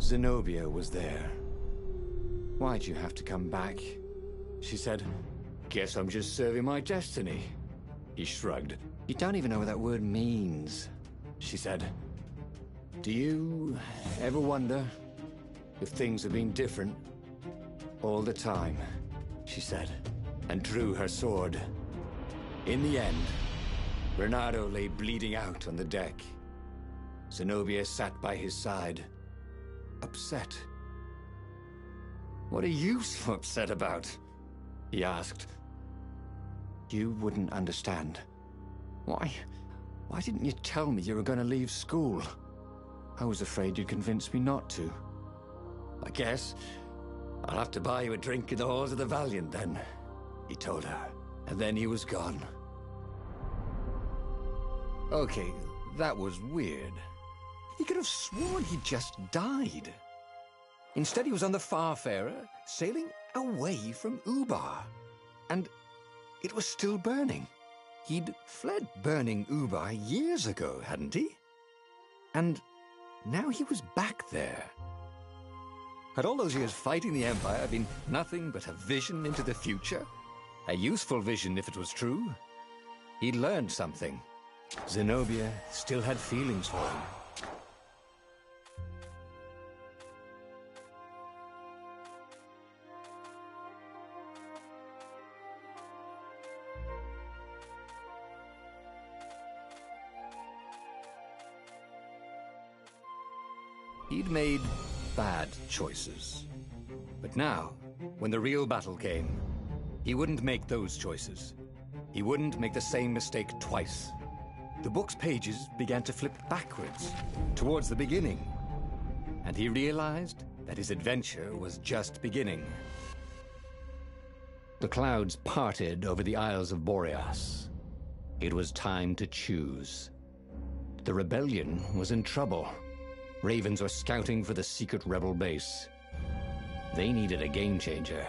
Zenobia was there. "Why'd you have to come back?" She said. "Guess I'm just serving my destiny." He shrugged. "You don't even know what that word means," she said. "Do you ever wonder if things have been different all the time?" she said, and drew her sword. In the end, Reynardo lay bleeding out on the deck. Zenobia sat by his side, upset. "What are you so upset about?" he asked. "You wouldn't understand. Why didn't you tell me you were going to leave school? I was afraid you'd convince me not to." "I guess I'll have to buy you a drink in the halls of the Valiant then," he told her, and then he was gone. Okay, that was weird. He could have sworn he'd just died. Instead, he was on the Farfarer, sailing away from Ubar. And it was still burning. He'd fled burning Ubar years ago, hadn't he? And now he was back there. Had all those years fighting the Empire been nothing but a vision into the future? A useful vision if it was true. He'd learned something. Zenobia still had feelings for him. He'd made bad choices. But now, when the real battle came, he wouldn't make those choices. He wouldn't make the same mistake twice. The book's pages began to flip backwards, towards the beginning. And he realized that his adventure was just beginning. The clouds parted over the Isles of Boreas. It was time to choose. The rebellion was in trouble. Ravens were scouting for the secret rebel base. They needed a game changer.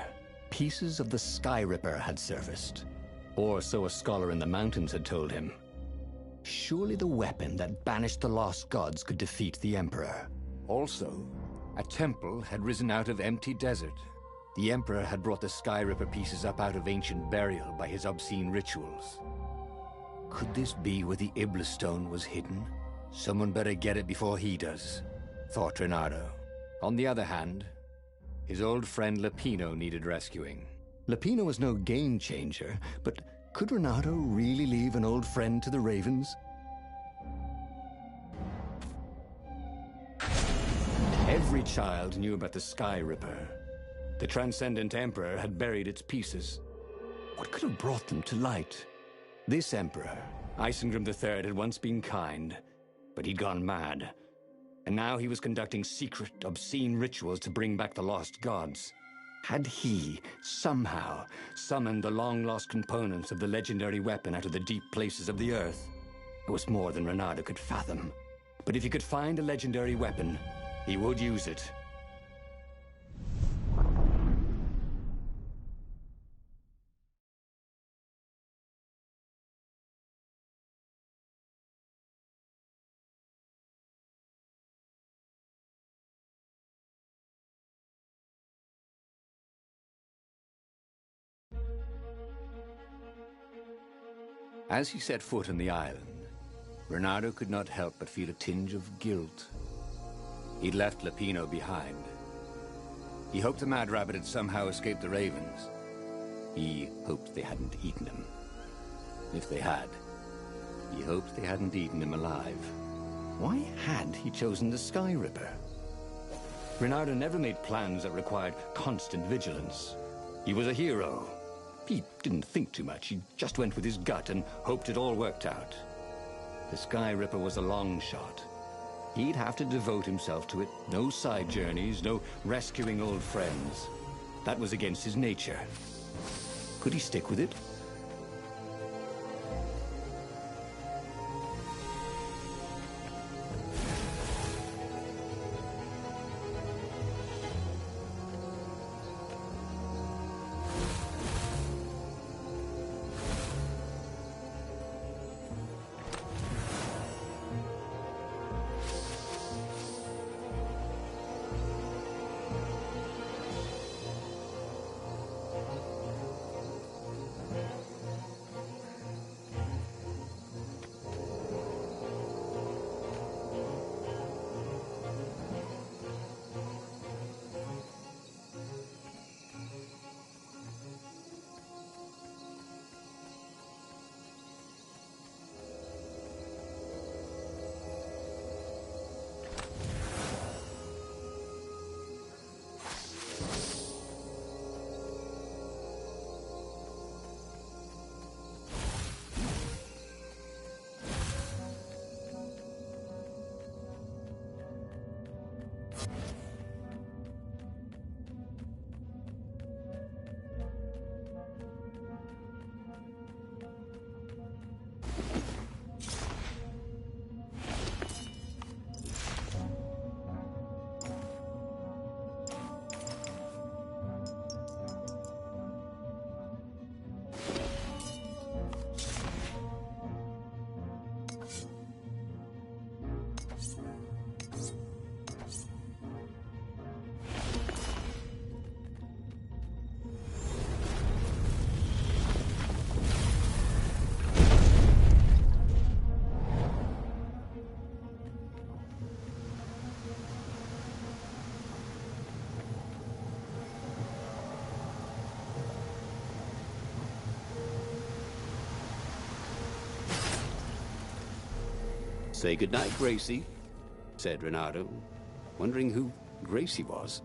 Pieces of the Sky Ripper had surfaced. Or so a scholar in the mountains had told him. Surely the weapon that banished the lost gods could defeat the Emperor. Also, a temple had risen out of empty desert. The Emperor had brought the Sky Ripper pieces up out of ancient burial by his obscene rituals. Could this be where the Iblis Stone was hidden? Someone better get it before he does, thought Reynardo. On the other hand, his old friend Lapino needed rescuing. Lapino was no game changer, but could Reynardo really leave an old friend to the Ravens? Every child knew about the Sky Ripper. The Transcendent Emperor had buried its pieces. What could have brought them to light? This Emperor, Isengrim III, had once been kind, but he'd gone mad. And now he was conducting secret, obscene rituals to bring back the lost gods. Had he, somehow, summoned the long-lost components of the legendary weapon out of the deep places of the earth? It was more than Reynardo could fathom. But if he could find a legendary weapon, he would use it. As he set foot on the island, Reynardo could not help but feel a tinge of guilt. He'd left Lapino behind. He hoped the Mad Rabbit had somehow escaped the Ravens. He hoped they hadn't eaten him. If they had, he hoped they hadn't eaten him alive. Why had he chosen the Sky Ripper? Reynardo never made plans that required constant vigilance. He was a hero. He didn't think too much. He just went with his gut and hoped it all worked out. The Sky Ripper was a long shot. He'd have to devote himself to it. No side journeys, no rescuing old friends. That was against his nature. Could he stick with it? Say goodnight, Gracie, said Renato, wondering who Gracie was.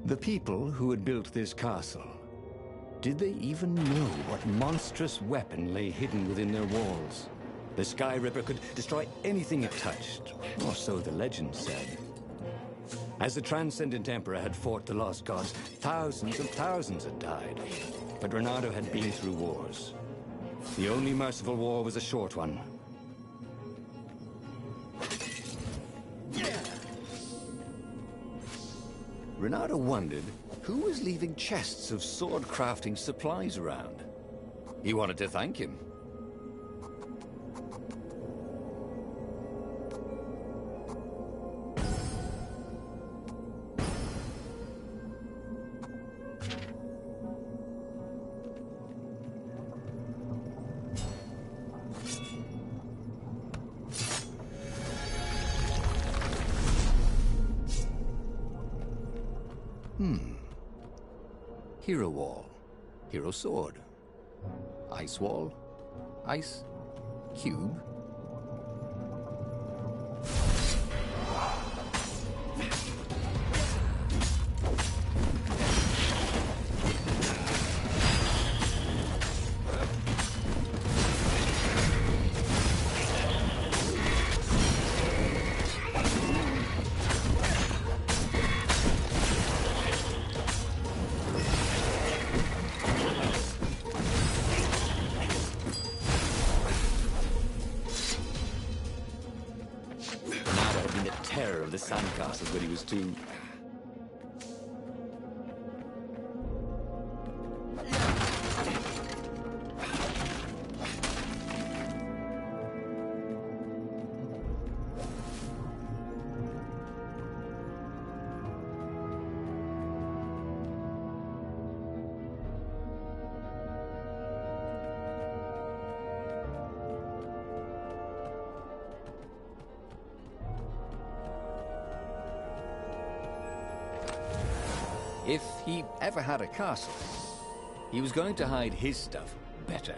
The people who had built this castle, did they even know what monstrous weapon lay hidden within their walls? The Sky Ripper could destroy anything it touched, or so the legend said. As the Transcendent Emperor had fought the Lost Gods, thousands and thousands had died. But Renato had been through wars. The only merciful war was a short one. Renato wondered who was leaving chests of sword-crafting supplies around. He wanted to thank him. Hero Wall, Hero Sword, Ice Wall, Ice Cube. Of the sandcastles when he was two. If he ever had a castle, he was going to hide his stuff better.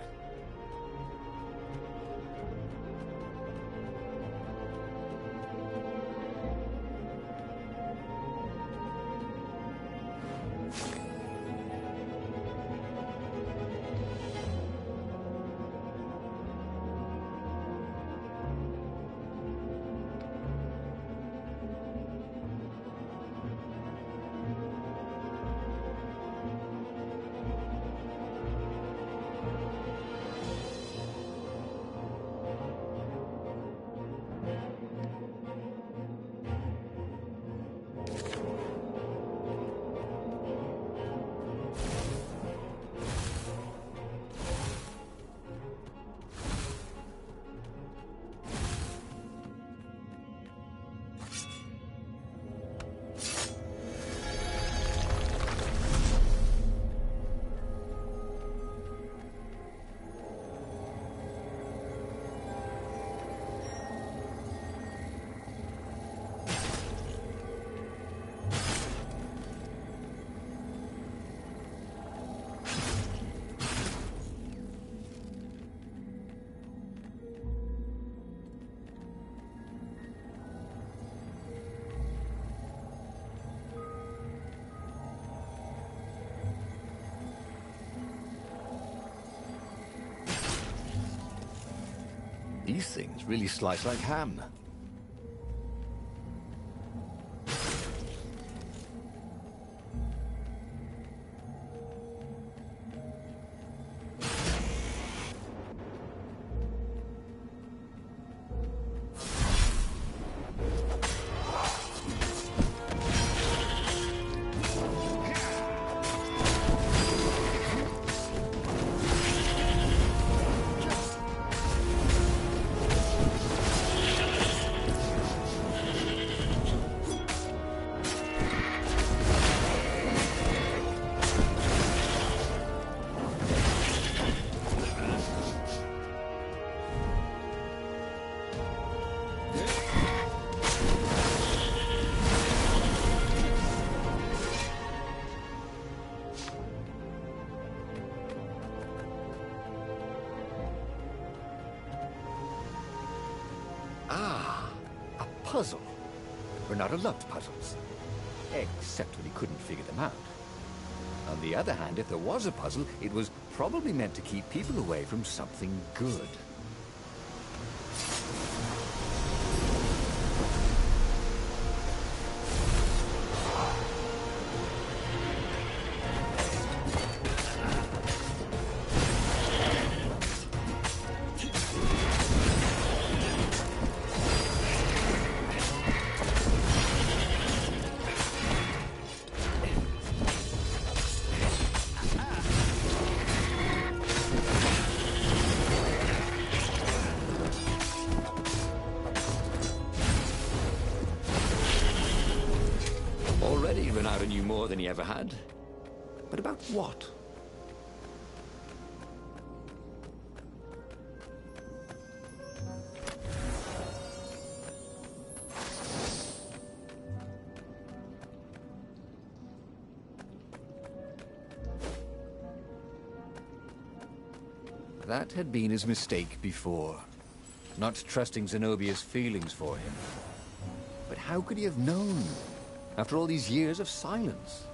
These things really slice like ham. puzzle. Renato loved puzzles. Except when he couldn't figure them out. On the other hand, if there was a puzzle, it was probably meant to keep people away from something good. Already Renato knew more than he ever had. But about what? That had been his mistake before. Not trusting Zenobia's feelings for him. But how could he have known? After all these years of silence.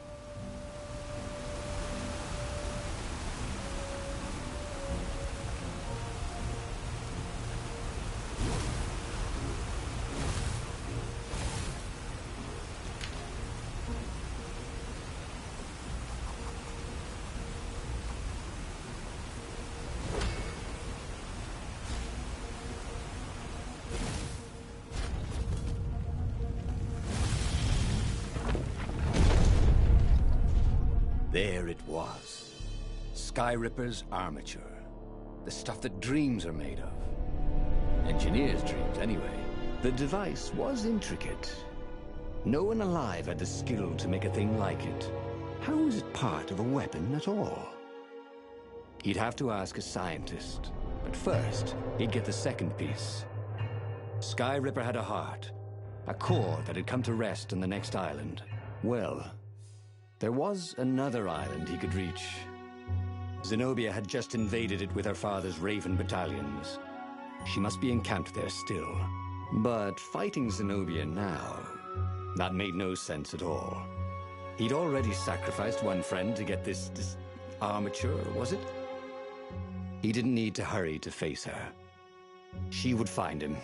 There it was. Skyripper's armature. The stuff that dreams are made of. Engineers' dreams, anyway. The device was intricate. No one alive had the skill to make a thing like it. How was it part of a weapon at all? He'd have to ask a scientist. But first, he'd get the second piece. Skyripper had a heart. A core that had come to rest on the next island. Well, there was another island he could reach. Zenobia had just invaded it with her father's Raven battalions. She must be encamped there still. But fighting Zenobia now, that made no sense at all. He'd already sacrificed one friend to get this armature, was it? He didn't need to hurry to face her. She would find him.